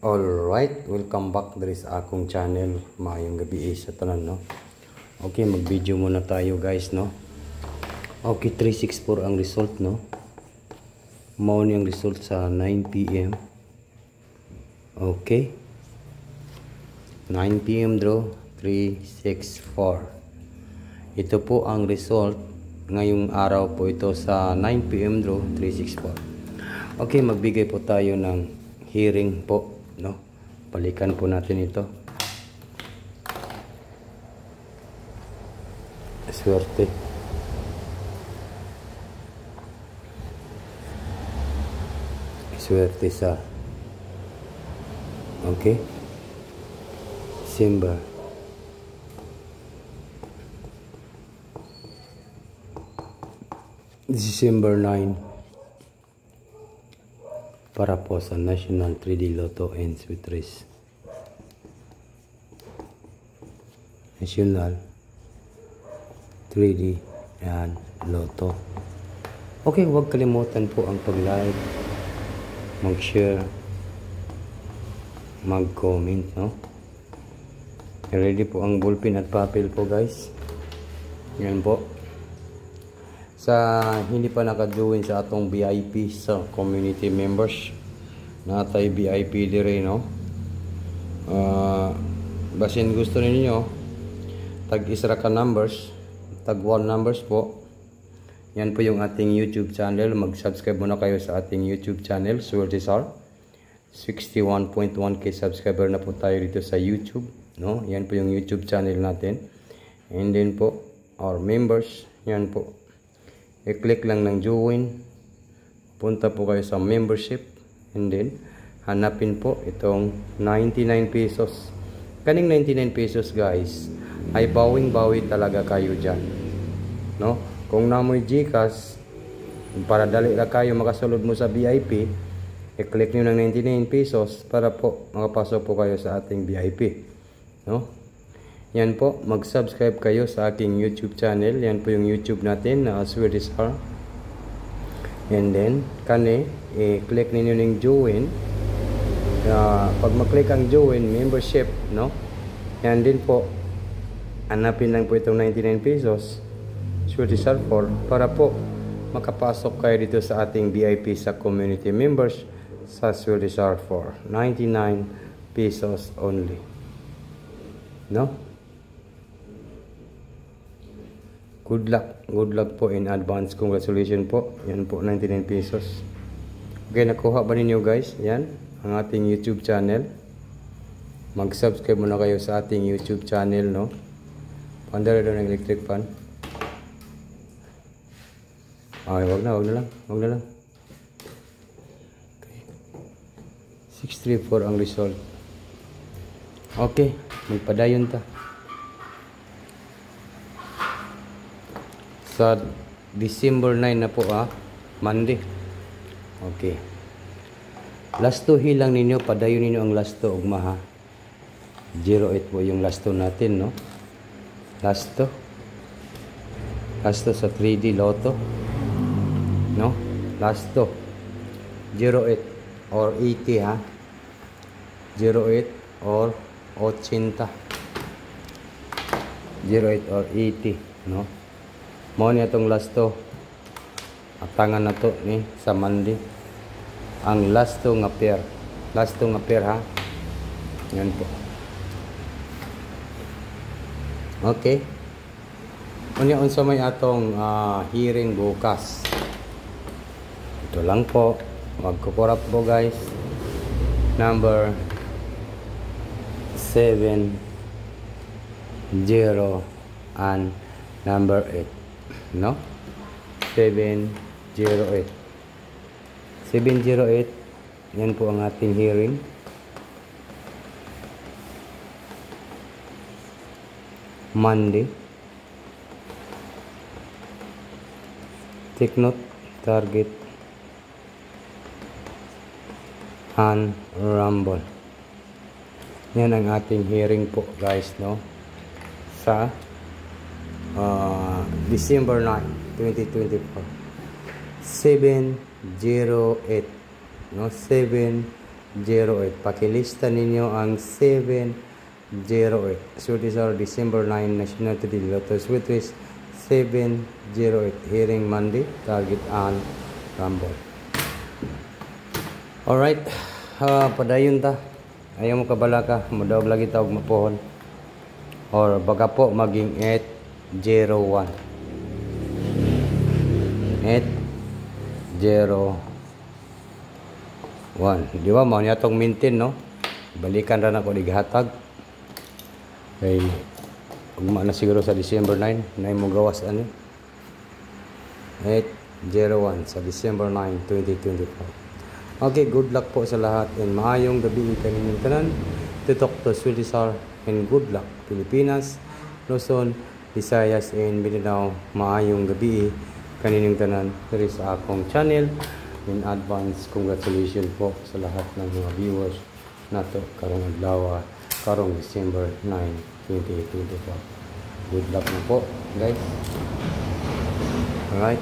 Alright, welcome back diri sa akong channel. Maayong gabi sa tanan, no. Okay, mag-video muna tayo guys, no. Okay, 364 ang result, no. Mao ni ang result sa 9 PM. Okay. 9 PM draw 364. Ito po ang result ngayong araw po ito sa 9 PM draw 364. Okay, magbigay po tayo ng hearing po, no. Balikan po natin ito. Swerte. Swerte sa okay. December 9 para po sa National 3D Lotto and Sweet Race. National 3D and Lotto. Okay, huwag kalimutan po ang pag-like, mag-share, mag-comment, no? Ready po ang ballpen at papel po guys. Yan po. Sa hindi pa naka-join sa atong VIP sa community members, natay VIP dire, no. Basin gusto ninyo tag isra ka numbers, tag 1 numbers po. Yan po yung ating YouTube channel. Mag-subscribe muna kayo sa ating YouTube channel, Swerte Sar. 61.1k subscriber na po tayo dito sa YouTube, no. Yan po yung YouTube channel natin. And then po our members, yan po. I-click lang ng join, punta po kayo sa membership, and then hanapin po itong 99 pesos. Kaning 99 pesos guys ay bawing-bawi talaga kayo dyan, no? Kung namoy GCash para dali ra kayo makasulod mo sa VIP, i-click nyo ng 99 pesos para po makapasok po kayo sa ating VIP, no? Yan po, mag-subscribe kayo sa aking YouTube channel. Yan po yung YouTube natin na Swerte Sar. And then, i-click ninyo ng join. Pag mag-click ang join, membership, no? Yan din po, hanapin lang po itong 99 pesos, Swerte Sar 4, para po makapasok kayo dito sa ating VIP sa community members sa Swerte Sar 4. 99 pesos only, no? Good luck po in advance. Congratulations po. Yan po, 99 pesos. Okay, nakuha ba ninyo guys? Yan, ang ating YouTube channel. Mag-subscribe muna kayo sa ating YouTube channel, no? Pandara doon ng electric fan. Ay, wag na lang. Okay. 634 ang result. Okay, magpadayon ta. Sa December 9 na po, Monday. Okay. Last 2 hilang ninyo, padayon ninyo ang last 2 ugma, 08 po yung last 2 natin, no? Last 2 sa 3D Lotto, no? Last 2 08 or 80, 08 or 80, 08 or 80, no? Mo ni atong last 2 atangan na to ni sa Monday, ang last 2 nga pair, ha. Yan po. Okay, unya unsa may atong hearing bukas. Ito lang po, magkukurap po guys. Number 7 0 and number 8, no? 708. Yan po ang ating hearing. Monday. Take note, target and rumble. Yan ang ating hearing po guys, no? Sa December 9, 2024. 708, no? 708 Pakilista ninyo ang 708. Swerte sa December 9, National Today Lotto Sweet Race 708. Hearing Monday, target on Rumble. Alright, padayon ta. Ayaw mo kabala ka, madaog lagi tawag mapohon. Or baka po maging 801. 801. Di ba, mao niya itong maintain, no? Balikan rin ako digatag. Kay, ugma na siguro sa December 9, na mo gawas ano. 801 sa December 9, 2025. Okay, good luck po sa lahat and maayong gabi kaninyong tanan. Tutok to Sulisar and good luck Pilipinas, Luzon, Visayas and Mindanao. Maayong gabi kaninyong tanan diri sa akong channel. In advance, congratulations po sa lahat ng mga viewers nato karong adlaw, karong December 9, 2024. Good luck na po, guys. Alright.